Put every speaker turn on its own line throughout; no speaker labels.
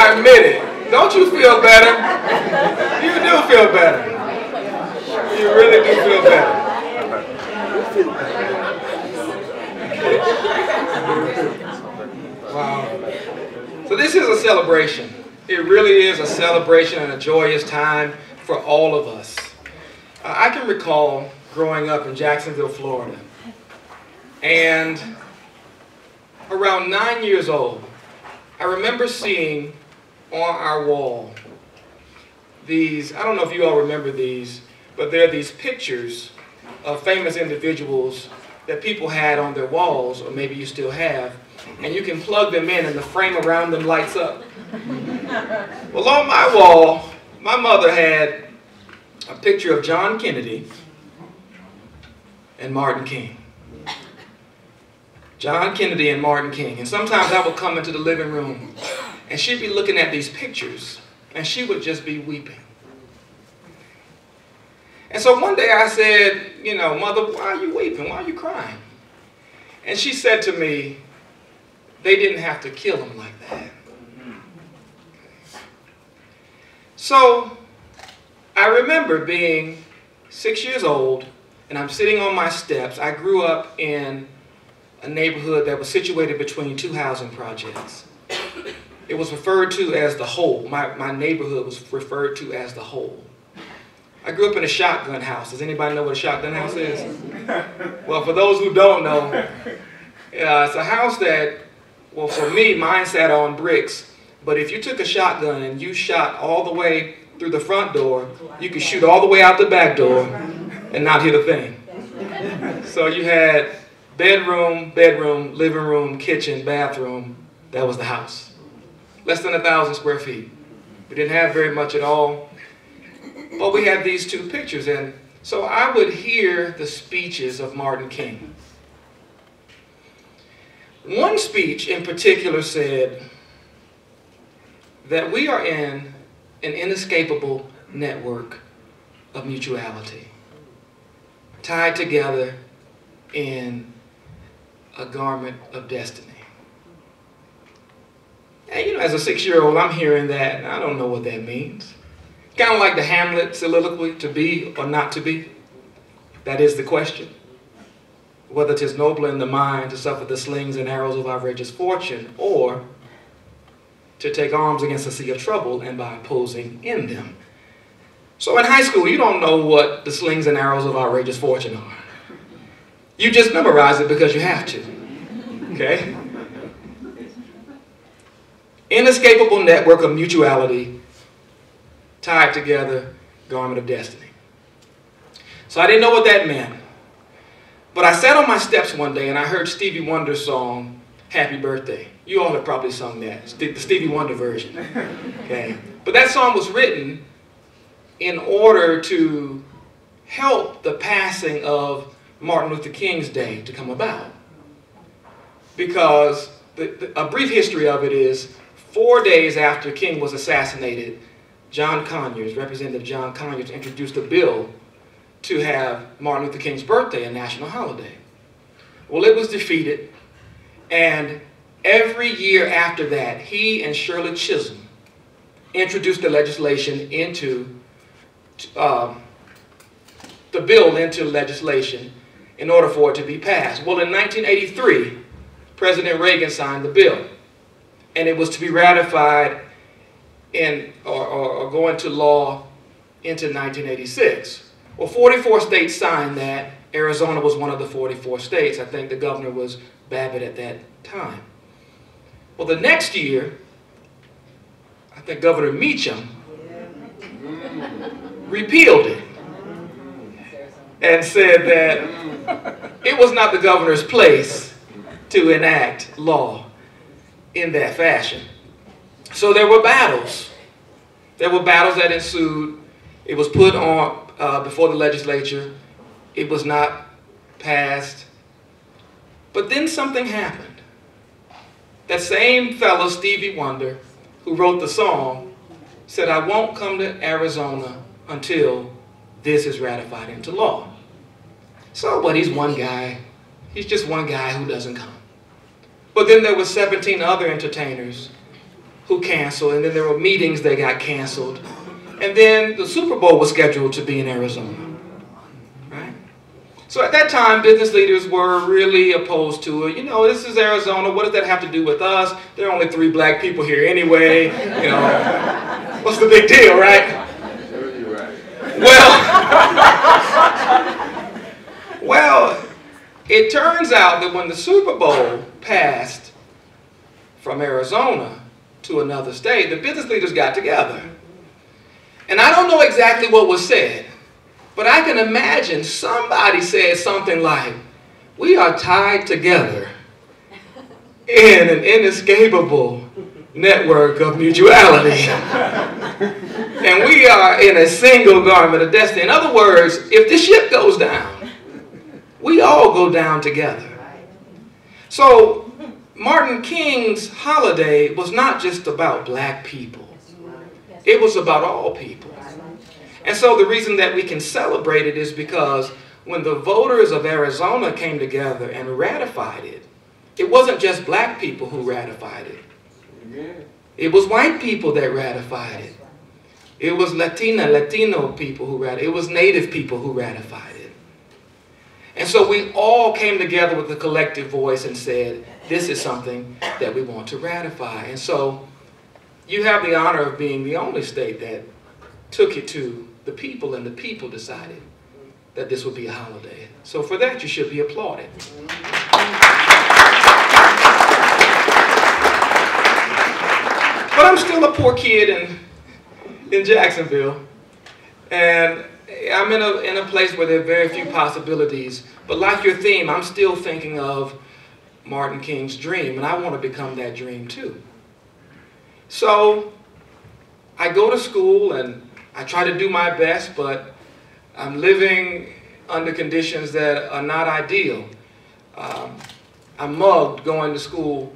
not admit it. Don't you feel better? You do feel better. You really do feel better. Wow. So this is a celebration. It really is a celebration and a joyous time for all of us. I can recall growing up in Jacksonville, Florida, and around 9 years old, I remember seeing on our wall these, I don't know if you all remember these, but there are these pictures of famous individuals that people had on their walls, or maybe you still have, and you can plug them in and the frame around them lights up. Well, on my wall, my mother had a picture of John Kennedy and Martin King. John Kennedy and Martin King. And sometimes I would come into the living room and she'd be looking at these pictures and she would just be weeping. And so one day I said, you know, Mother, why are you weeping? Why are you crying? And she said to me, they didn't have to kill him like that. So I remember being 6 years old and I'm sitting on my steps. I grew up in a neighborhood that was situated between two housing projects. It was referred to as the Hole. My neighborhood was referred to as the Hole. I grew up in a shotgun house. Does anybody know what a shotgun house is? Well, for those who don't know, it's a house that, well, for me, mine sat on bricks. But if you took a shotgun and you shot all the way through the front door, you could shoot all the way out the back door and not hit a thing. So you had bedroom, living room, kitchen, bathroom. That was the house. Less than 1,000 square feet. We didn't have very much at all. But we had these two pictures. And so I would hear the speeches of Martin King. One speech in particular said that we are in an inescapable network of mutuality, tied together in a garment of destiny. And you know, as a 6-year-old, I'm hearing that, and I don't know what that means. Kind of like the Hamlet soliloquy, to be or not to be. That is the question. Whether 'tis nobler in the mind to suffer the slings and arrows of outrageous fortune, or to take arms against a sea of trouble and by opposing in them. So in high school, you don't know what the slings and arrows of outrageous fortune are. You just memorize it because you have to. Okay? Inescapable network of mutuality, tied together, garment of destiny. So I didn't know what that meant. But I sat on my steps one day and I heard Stevie Wonder's song, Happy Birthday. You all have probably sung that, the Stevie Wonder version. Okay? But that song was written in order to help the passing of Martin Luther King's day to come about. Because a brief history of it is 4 days after King was assassinated, Representative John Conyers introduced a bill to have Martin Luther King's birthday a national holiday. Well, it was defeated, and every year after that, he and Shirley Chisholm introduced the legislation into the bill into legislation in order for it to be passed. Well, in 1983, President Reagan signed the bill, and it was to be ratified or go into law into 1986. Well, 44 states signed that. Arizona was one of the 44 states. I think the governor was Babbitt at that time. Well, the next year, I think Governor Meacham repealed it and said that it was not the governor's place to enact law in that fashion. So there were battles. There were battles that ensued. It was put on before the legislature. It was not passed. But then something happened. That same fellow, Stevie Wonder, who wrote the song, said, I won't come to Arizona until this is ratified into law. So, but he's one guy. He's just one guy who doesn't come. But then there were 17 other entertainers who canceled, and then there were meetings that got canceled. And then the Super Bowl was scheduled to be in Arizona. Right? So at that time, business leaders were really opposed to it. You know, this is Arizona. What does that have to do with us? There are only 3 black people here anyway. You know, what's the big deal, right?
You're right.
Well, it turns out that when the Super Bowl passed from Arizona to another state, the business leaders got together. And I don't know exactly what was said, but I can imagine somebody said something like, "We are tied together in an inescapable network of mutuality. And we are in a single garment of destiny." In other words, if the ship goes down, we all go down together. So Martin King's holiday was not just about black people. It was about all people. And so the reason that we can celebrate it is because when the voters of Arizona came together and ratified it, it wasn't just black people who ratified it. It was white people that ratified it. It was Latino people who ratified it. It was Native people who ratified it. And so we all came together with a collective voice and said, this is something that we want to ratify. And so you have the honor of being the only state that took it to the people, and the people decided that this would be a holiday. So for that, you should be applauded. But I'm still a poor kid in Jacksonville, and I'm in a place where there are very few possibilities. But like your theme, I'm still thinking of Martin King's dream, and I want to become that dream too. So I go to school and I try to do my best, but I'm living under conditions that are not ideal. I'm mugged going to school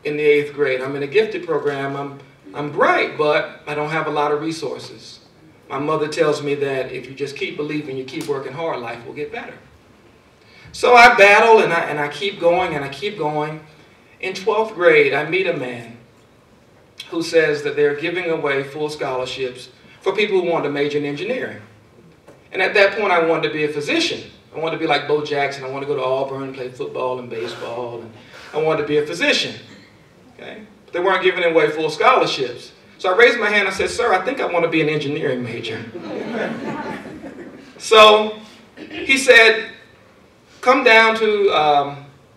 in the 8th grade. I'm in a gifted program. I'm bright, but I don't have a lot of resources. My mother tells me that if you just keep believing, you keep working hard, life will get better. So I battle and I keep going and I keep going. In 12th grade, I meet a man who says that they're giving away full scholarships for people who want to major in engineering. And at that point, I wanted to be a physician. I wanted to be like Bo Jackson. I wanted to go to Auburn and play football and baseball. And I wanted to be a physician. Okay? But they weren't giving away full scholarships. So I raised my hand and I said, "Sir, I think I want to be an engineering major." So he said, "Come down to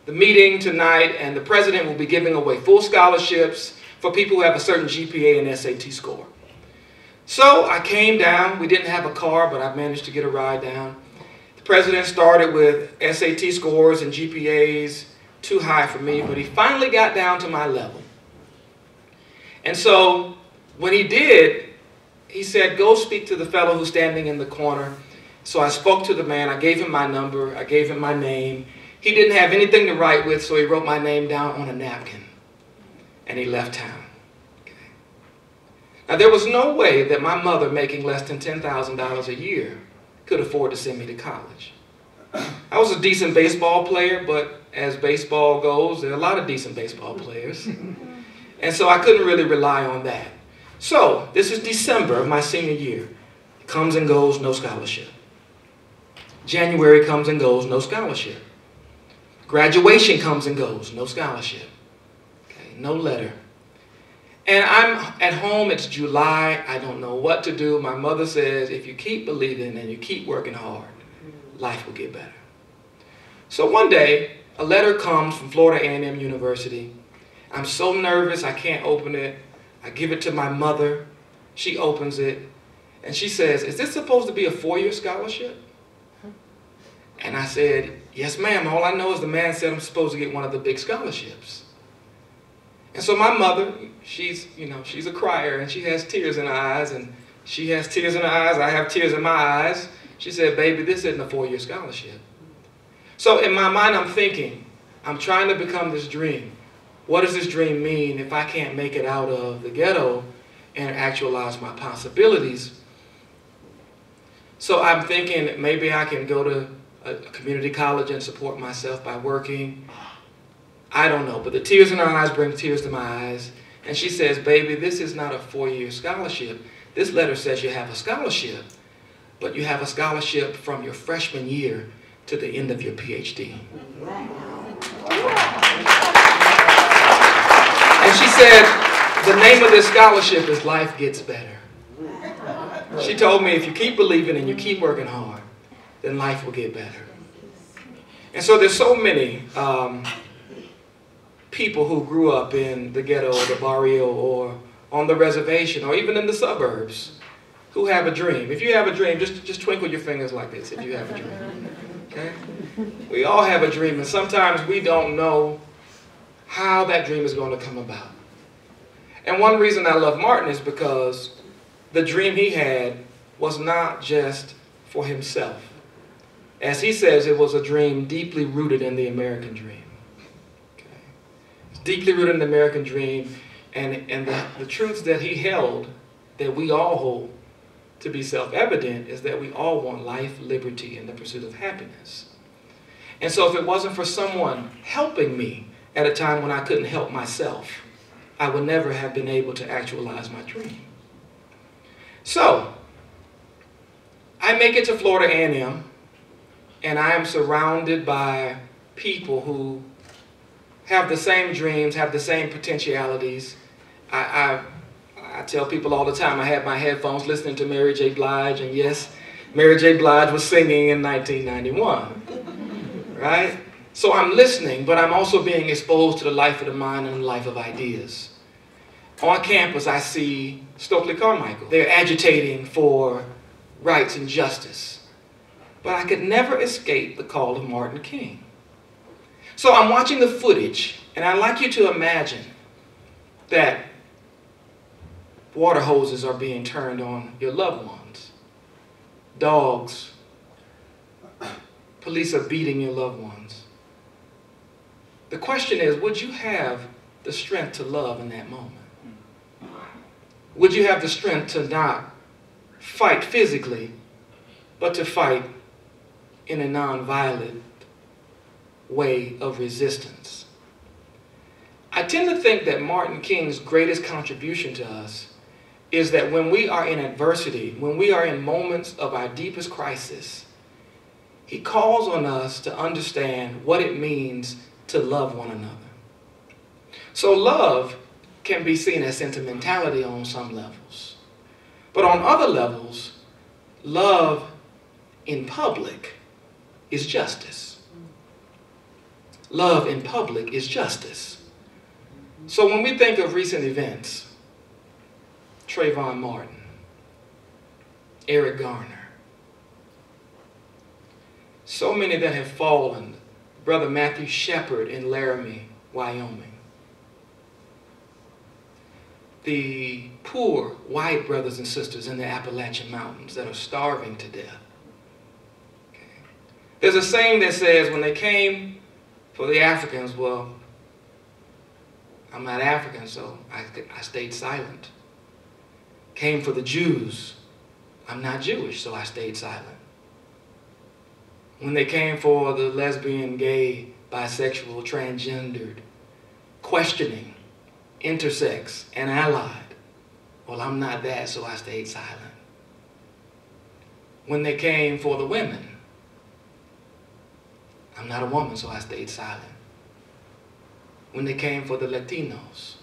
the meeting tonight, and the president will be giving away full scholarships for people who have a certain GPA and SAT score." So I came down. We didn't have a car, but I managed to get a ride down. The president started with SAT scores and GPAs too high for me, but he finally got down to my level. And so when he did, he said, "Go speak to the fellow who's standing in the corner." So I spoke to the man. I gave him my number. I gave him my name. He didn't have anything to write with, so he wrote my name down on a napkin. And he left town. Okay. Now, there was no way that my mother, making less than $10,000 a year, could afford to send me to college. I was a decent baseball player, but as baseball goes, there are a lot of decent baseball players. And so I couldn't really rely on that. So this is December of my senior year. It comes and goes, no scholarship. January comes and goes, no scholarship. Graduation comes and goes, no scholarship. Okay, no letter. And I'm at home, it's July, I don't know what to do. My mother says, if you keep believing and you keep working hard, life will get better. So one day, a letter comes from Florida A&M University. I'm so nervous, I can't open it. I give it to my mother. She opens it. And she says, "Is this supposed to be a 4-year scholarship?" And I said, "Yes, ma'am. All I know is the man said I'm supposed to get one of the big scholarships." And so my mother, she's a crier, and she has tears in her eyes, and she has tears in her eyes. I have tears in my eyes. She said, "Baby, this isn't a 4-year scholarship." So in my mind, I'm thinking, I'm trying to become this dream. What does this dream mean if I can't make it out of the ghetto and actualize my possibilities? So I'm thinking maybe I can go to a community college and support myself by working. I don't know, but the tears in her eyes bring tears to my eyes. And she says, baby, this is not a 4-year scholarship. This letter says you have a scholarship, but you have a scholarship from your freshman year to the end of your PhD. And she said, the name of this scholarship is Life Gets Better. She told me if you keep believing and you keep working hard, then life will get better. And so there's so many people who grew up in the ghetto or the barrio or on the reservation or even in the suburbs who have a dream. If you have a dream, just twinkle your fingers like this if you have a dream. Okay? We all have a dream, and sometimes we don't know how that dream is going to come about. And one reason I love Martin is because the dream he had was not just for himself. As he says, it was a dream deeply rooted in the American dream. Okay? It's deeply rooted in the American dream, and the truths that he held, that we all hold to be self-evident, is that we all want life, liberty, and the pursuit of happiness. And so if it wasn't for someone helping me at a time when I couldn't help myself, I would never have been able to actualize my dream. So, I make it to Florida A&M, and I am surrounded by people who have the same dreams, have the same potentialities. I tell people all the time, I had my headphones listening to Mary J. Blige, and yes, Mary J. Blige was singing in 1991, right? So I'm listening, but I'm also being exposed to the life of the mind and the life of ideas. On campus, I see Stokely Carmichael. They're agitating for rights and justice. But I could never escape the call of Martin King. So I'm watching the footage, and I'd like you to imagine that water hoses are being turned on your loved ones. Dogs. Police are beating your loved ones. The question is, would you have the strength to love in that moment? Would you have the strength to not fight physically, but to fight in a nonviolent way of resistance? I tend to think that Martin King's greatest contribution to us is that when we are in adversity, when we are in moments of our deepest crisis, he calls on us to understand what it means to love one another. So love can be seen as sentimentality on some levels. But on other levels, love in public is justice. Love in public is justice. So when we think of recent events, Trayvon Martin, Eric Garner, so many that have fallen, Brother Matthew Shepard in Laramie, Wyoming, the poor white brothers and sisters in the Appalachian Mountains that are starving to death. Okay. There's a saying that says when they came for the Africans, well, I'm not African, so I stayed silent. Came for the Jews, I'm not Jewish, so I stayed silent. When they came for the lesbian, gay, bisexual, transgendered, questioning, intersex, and allied, well, I'm not that, so I stayed silent. When they came for the women, I'm not a woman, so I stayed silent. When they came for the Latinos,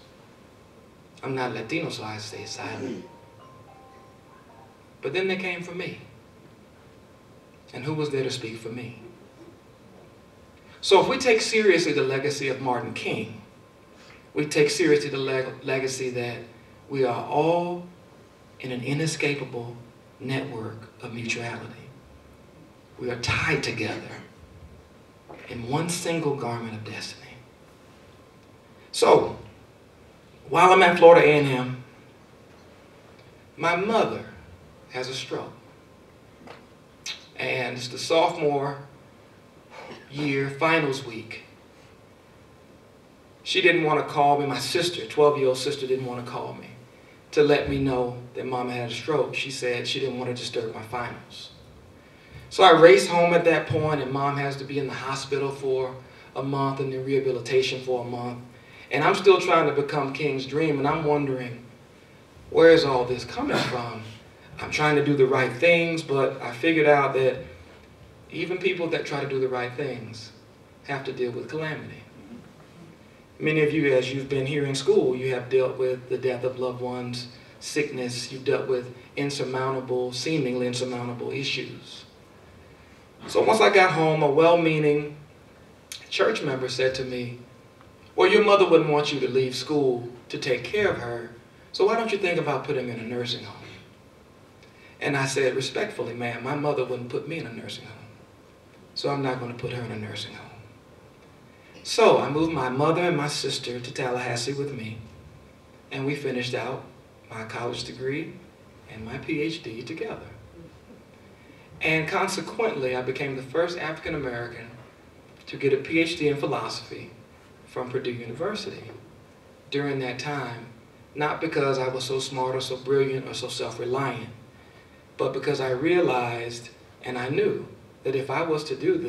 I'm not Latino, so I stayed silent. But then they came for me. And who was there to speak for me? So if we take seriously the legacy of Martin King, we take seriously the legacy that we are all in an inescapable network of mutuality. We are tied together in one single garment of destiny. So, while I'm at Florida A&M, my mother has a stroke. And it's the sophomore year, finals week. She didn't want to call me. My sister, 12-year-old sister, didn't want to call me to let me know that Mama had a stroke. She said she didn't want to disturb my finals. So I raced home at that point, and Mom has to be in the hospital for a month and in rehabilitation for a month. And I'm still trying to become King's dream, and I'm wondering, where is all this coming from? I'm trying to do the right things, but I figured out that even people that try to do the right things have to deal with calamity. Many of you, as you've been here in school, you have dealt with the death of loved ones, sickness, you've dealt with insurmountable, seemingly insurmountable issues. So once I got home, a well-meaning church member said to me, well, your mother wouldn't want you to leave school to take care of her, so why don't you think about putting her in a nursing home? And I said, respectfully, ma'am, my mother wouldn't put me in a nursing home, so I'm not going to put her in a nursing home. So I moved my mother and my sister to Tallahassee with me, and we finished out my college degree and my PhD together. And consequently, I became the first African American to get a PhD in philosophy from Purdue University during that time, not because I was so smart or so brilliant or so self-reliant, but because I realized and I knew that if I was to do this,